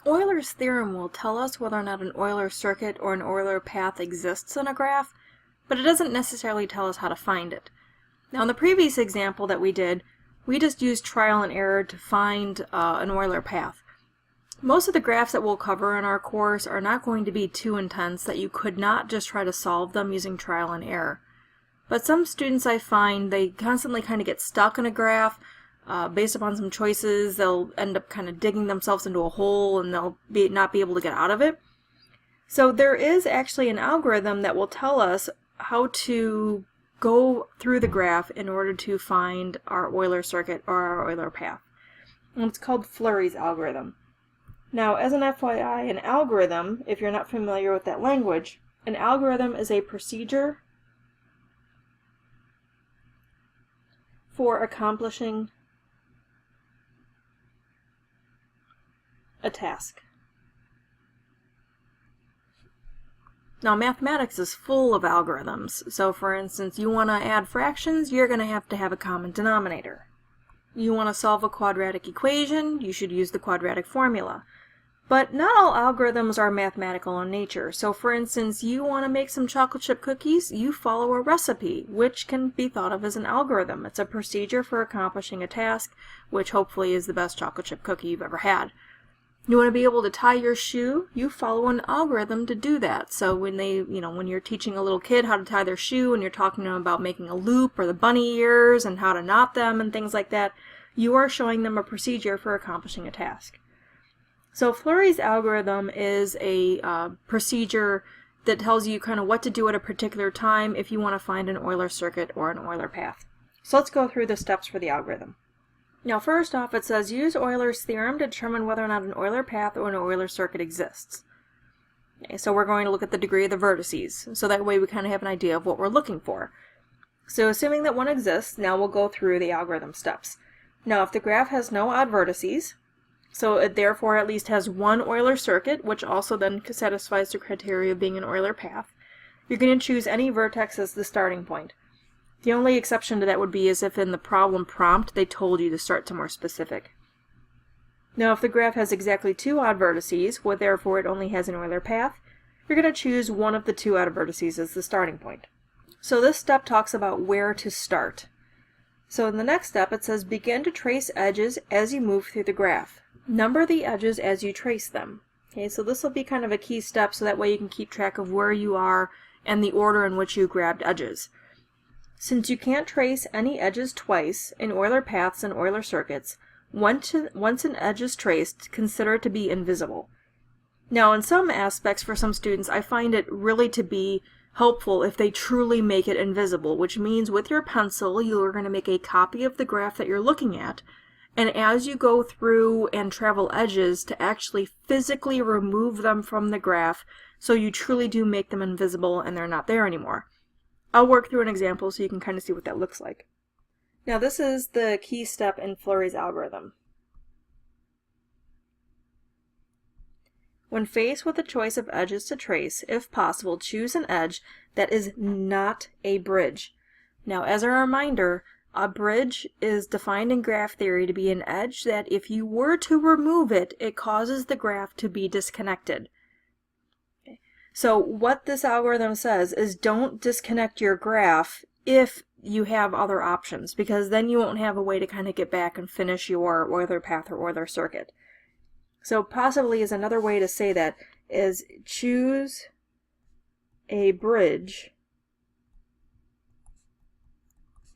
Euler's theorem will tell us whether or not an Euler circuit or an Euler path exists in a graph, but it doesn't necessarily tell us how to find it. Now in the previous example that we did, we just used trial and error to find an Euler path. Most of the graphs that we'll cover in our course are not going to be too intense that you could not just try to solve them using trial and error. But some students I find, they constantly kind of get stuck in a graph based upon some choices. They'll end up kind of digging themselves into a hole and they'll not be able to get out of it. So there is actually an algorithm that will tell us how to go through the graph in order to find our Euler circuit or our Euler path. And it's called Fleury's algorithm. Now, as an FYI, an algorithm, if you're not familiar with that language, an algorithm is a procedure for accomplishing a task. Now, mathematics is full of algorithms. So, for instance, you want to add fractions, you're going to have a common denominator. You want to solve a quadratic equation, you should use the quadratic formula. But not all algorithms are mathematical in nature. So for instance, you want to make some chocolate chip cookies, you follow a recipe, which can be thought of as an algorithm. It's a procedure for accomplishing a task, which hopefully is the best chocolate chip cookie you've ever had. You want to be able to tie your shoe, you follow an algorithm to do that. So when when you're teaching a little kid how to tie their shoe and you're talking to them about making a loop or the bunny ears and how to knot them and things like that, you are showing them a procedure for accomplishing a task. So Fleury's algorithm is a procedure that tells you kind of what to do at a particular time if you want to find an Euler circuit or an Euler path. So let's go through the steps for the algorithm. Now first off, it says use Euler's theorem to determine whether or not an Euler path or an Euler circuit exists. Okay, so we're going to look at the degree of the vertices, so that way we kind of have an idea of what we're looking for. So assuming that one exists, now we'll go through the algorithm steps. Now if the graph has no odd vertices, so it therefore at least has one Euler circuit, which also then satisfies the criteria of being an Euler path, you're going to choose any vertex as the starting point. The only exception to that would be as if in the problem prompt they told you to start somewhere specific. Now if the graph has exactly two odd vertices, well therefore it only has an Euler path, you're going to choose one of the two odd vertices as the starting point. So this step talks about where to start. So in the next step it says begin to trace edges as you move through the graph. Number the edges as you trace them. Okay, so this will be kind of a key step so that way you can keep track of where you are and the order in which you grabbed edges. Since you can't trace any edges twice in Euler paths and Euler circuits, once an edge is traced, consider it to be invisible. Now in some aspects for some students I find it really to be helpful if they truly make it invisible, which means with your pencil you are going to make a copy of the graph that you're looking at, and as you go through and travel edges to actually physically remove them from the graph so you truly do make them invisible and they're not there anymore. I'll work through an example so you can kind of see what that looks like. Now this is the key step in Fleury's algorithm. When faced with a choice of edges to trace, if possible, choose an edge that is not a bridge. Now as a reminder, a bridge is defined in graph theory to be an edge that if you were to remove it, it causes the graph to be disconnected. Okay. So what this algorithm says is don't disconnect your graph if you have other options, because then you won't have a way to kind of get back and finish your Euler path or Euler circuit. So possibly is another way to say that is choose a bridge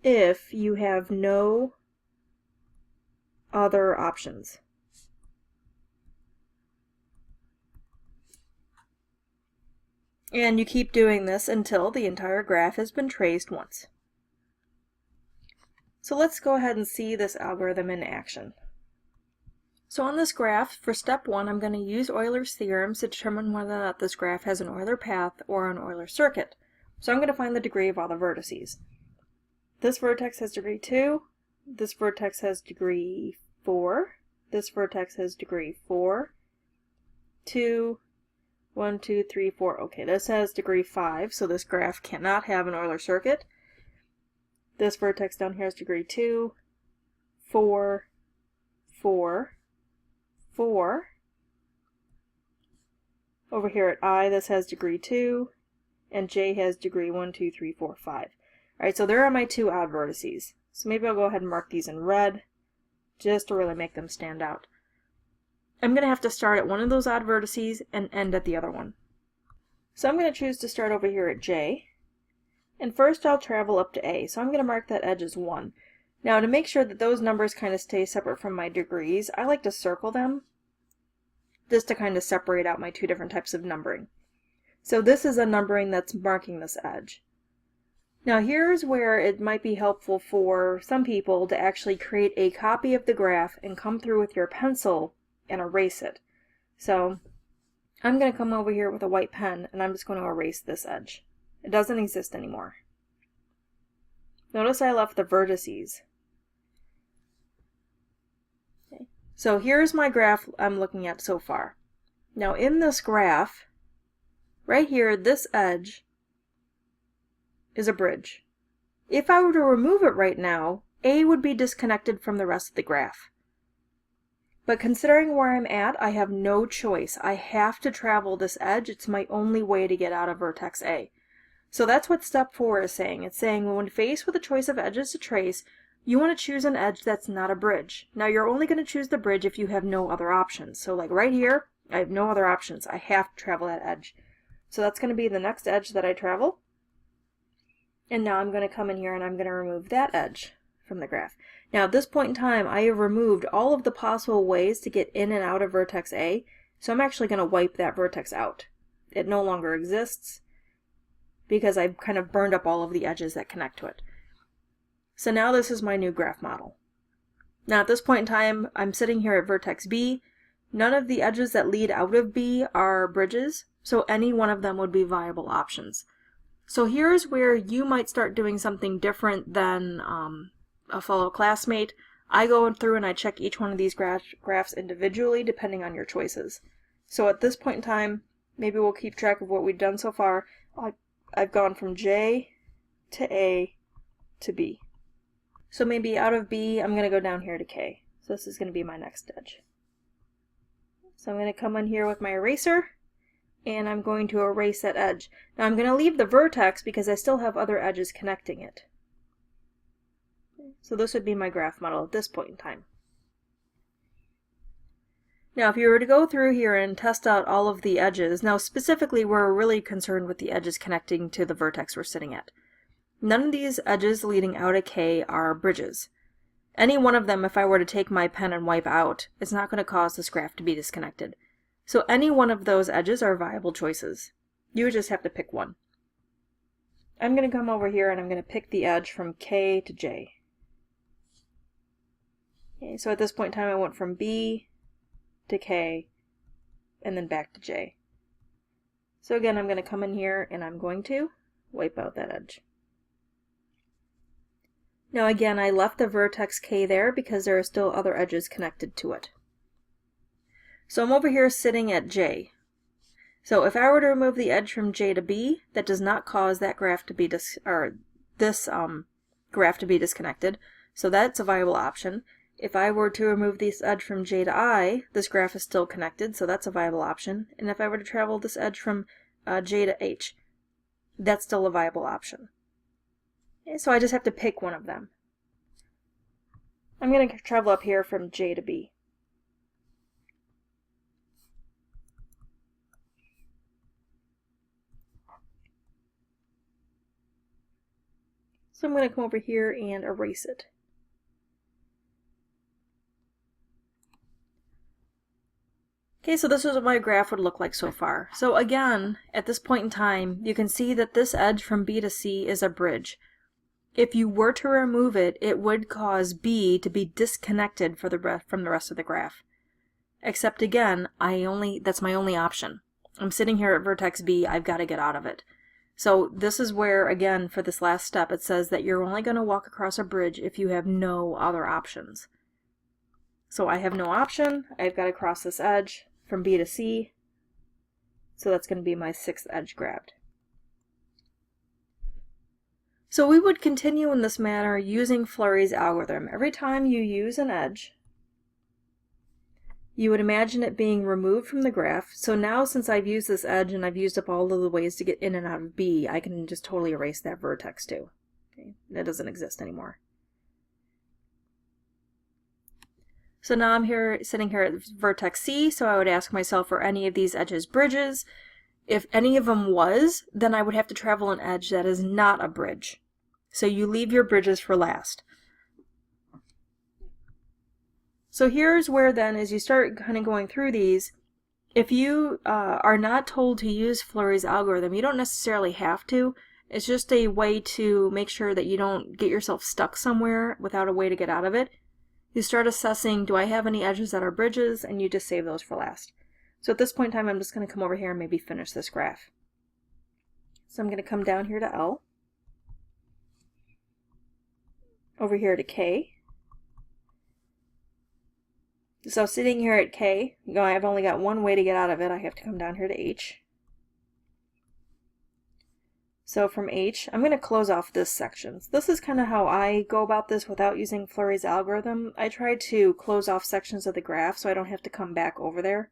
if you have no other options. And you keep doing this until the entire graph has been traced once. So let's go ahead and see this algorithm in action. So on this graph, for step 1, I'm going to use Euler's theorem to determine whether or not this graph has an Euler path or an Euler circuit. So I'm going to find the degree of all the vertices. This vertex has degree 2, this vertex has degree 4, this vertex has degree 4, 2, 1, 2, 3, 4. Okay, this has degree 5, so this graph cannot have an Euler circuit. This vertex down here has degree 2, 4, 4, 4, Over here at I, this has degree 2, and J has degree 1, 2, 3, 4, 5. Alright, so there are my two odd vertices. So maybe I'll go ahead and mark these in red, just to really make them stand out. I'm going to have to start at one of those odd vertices and end at the other one. So I'm going to choose to start over here at J, and first I'll travel up to A, so I'm going to mark that edge as 1. Now to make sure that those numbers kind of stay separate from my degrees, I like to circle them, just to kind of separate out my two different types of numbering. So this is a numbering that's marking this edge. Now here's where it might be helpful for some people to actually create a copy of the graph and come through with your pencil and erase it. So I'm going to come over here with a white pen and I'm just going to erase this edge. It doesn't exist anymore. Notice I left the vertices. Okay. So here's my graph I'm looking at so far. Now in this graph, right here, this edge is a bridge. If I were to remove it right now, A would be disconnected from the rest of the graph. But considering where I'm at, I have no choice. I have to travel this edge. It's my only way to get out of vertex A. So that's what step 4 is saying. It's saying when faced with a choice of edges to trace, you want to choose an edge that's not a bridge. Now you're only going to choose the bridge if you have no other options. So like right here, I have no other options. I have to travel that edge. So that's going to be the next edge that I travel. And now I'm going to come in here and I'm going to remove that edge from the graph. Now at this point in time, I have removed all of the possible ways to get in and out of vertex A, so I'm actually going to wipe that vertex out. It no longer exists because I've kind of burned up all of the edges that connect to it. So now this is my new graph model. Now at this point in time, I'm sitting here at vertex B. None of the edges that lead out of B are bridges, so any one of them would be viable options. So here's where you might start doing something different than a fellow classmate. I go through and I check each one of these graphs individually depending on your choices. So at this point in time, maybe we'll keep track of what we've done so far. I've gone from J to A to B. So maybe out of B, I'm going to go down here to K. So this is going to be my next edge. So I'm going to come in here with my eraser, and I'm going to erase that edge. Now I'm going to leave the vertex because I still have other edges connecting it. So this would be my graph model at this point in time. Now if you were to go through here and test out all of the edges, now specifically we're really concerned with the edges connecting to the vertex we're sitting at. None of these edges leading out of K are bridges. Any one of them, if I were to take my pen and wipe out, it's not going to cause this graph to be disconnected. So any one of those edges are viable choices. You would just have to pick one. I'm going to come over here and I'm going to pick the edge from K to J. Okay, so at this point in time I went from B to K and then back to J. So again, I'm going to come in here and I'm going to wipe out that edge. Now again, I left the vertex K there because there are still other edges connected to it. So I'm over here sitting at J. So if I were to remove the edge from J to B, that does not cause that graph to be graph to be disconnected. So that's a viable option. If I were to remove this edge from J to I, this graph is still connected, so that's a viable option. And if I were to travel this edge from J to H, that's still a viable option. Okay, so I just have to pick one of them. I'm going to travel up here from J to B. So I'm going to come over here and erase it. Okay, so this is what my graph would look like so far. So again, at this point in time, you can see that this edge from B to C is a bridge. If you were to remove it, it would cause B to be disconnected from the rest of the graph. Except again, that's my only option. I'm sitting here at vertex B, I've got to get out of it. So this is where, again, for this last step, it says that you're only going to walk across a bridge if you have no other options. So I have no option, I've got to cross this edge from B to C, so that's going to be my sixth edge grabbed. So we would continue in this manner using Fleury's algorithm. Every time you use an edge, you would imagine it being removed from the graph. So now since I've used this edge and I've used up all of the ways to get in and out of B, I can just totally erase that vertex too. Okay, that doesn't exist anymore. So now I'm sitting here at vertex C, so I would ask myself, are any of these edges bridges? If any of them was, then I would have to travel an edge that is not a bridge. So you leave your bridges for last. So here's where then, as you start kind of going through these, if you are not told to use Fleury's algorithm, you don't necessarily have to. It's just a way to make sure that you don't get yourself stuck somewhere without a way to get out of it. You start assessing, do I have any edges that are bridges, and you just save those for last. So at this point in time, I'm just going to come over here and maybe finish this graph. So I'm going to come down here to L, over here to K. So sitting here at K, I've only got one way to get out of it. I have to come down here to H. So from H, I'm going to close off this section. So this is kind of how I go about this without using Fleury's algorithm. I try to close off sections of the graph so I don't have to come back over there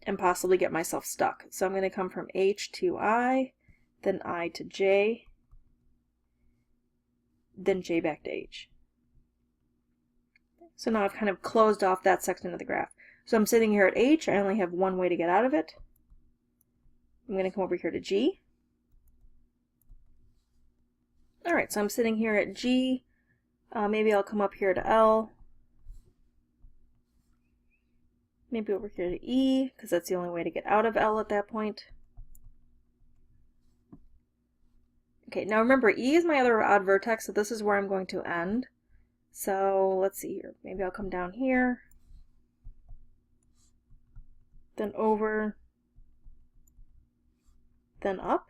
and possibly get myself stuck. So I'm going to come from H to I, then I to J, then J back to H. So now I've kind of closed off that section of the graph. So I'm sitting here at H, I only have one way to get out of it. I'm going to come over here to G. Alright, so I'm sitting here at G. Maybe I'll come up here to L. Maybe over here to E, because that's the only way to get out of L at that point. Okay, now remember, E is my other odd vertex, so this is where I'm going to end. So let's see here. Maybe I'll come down here, then over, then up.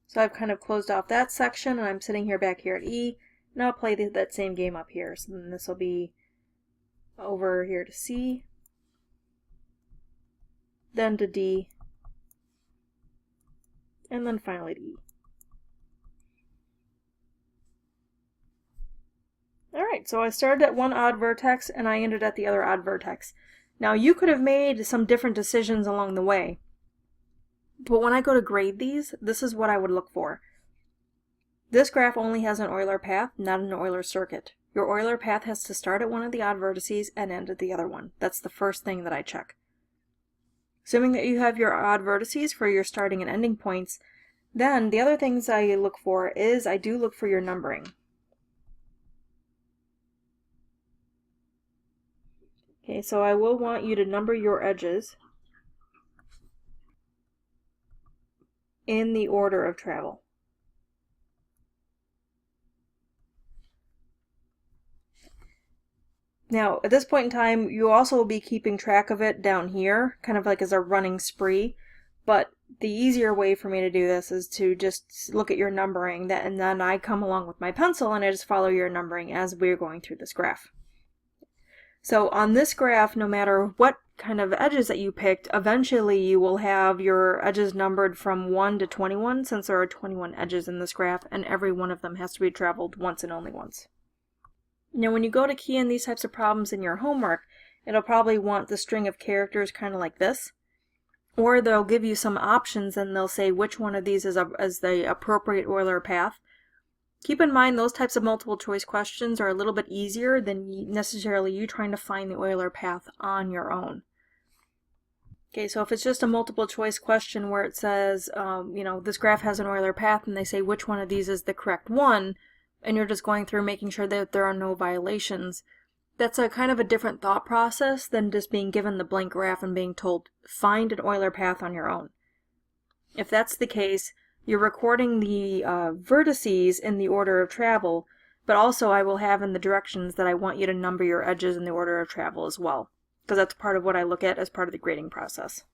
So I've kind of closed off that section, and I'm sitting here back here at E. Now I'll play that same game up here. So then this will be over here to C, then to D, and then finally to E. Alright, so I started at one odd vertex and I ended at the other odd vertex. Now you could have made some different decisions along the way, but when I go to grade these, this is what I would look for. This graph only has an Euler path, not an Euler circuit. Your Euler path has to start at one of the odd vertices and end at the other one. That's the first thing that I check. Assuming that you have your odd vertices for your starting and ending points, then the other things I look for is I do look for your numbering. Okay, so I will want you to number your edges in the order of travel. Now, at this point in time, you also will be keeping track of it down here, kind of like as a running spree, but the easier way for me to do this is to just look at your numbering, and then I come along with my pencil and I just follow your numbering as we're going through this graph. So on this graph, no matter what kind of edges that you picked, eventually you will have your edges numbered from 1 to 21, since there are 21 edges in this graph, and every one of them has to be traveled once and only once. Now when you go to key in these types of problems in your homework, it'll probably want the string of characters kind of like this, or they'll give you some options and they'll say which one of these is the appropriate Euler path. Keep in mind those types of multiple choice questions are a little bit easier than necessarily you trying to find the Euler path on your own. Okay, so if it's just a multiple choice question where it says, this graph has an Euler path and they say which one of these is the correct one, and you're just going through making sure that there are no violations, that's a kind of a different thought process than just being given the blank graph and being told, find an Euler path on your own. If that's the case, you're recording the vertices in the order of travel, but also I will have in the directions that I want you to number your edges in the order of travel as well, because that's part of what I look at as part of the grading process.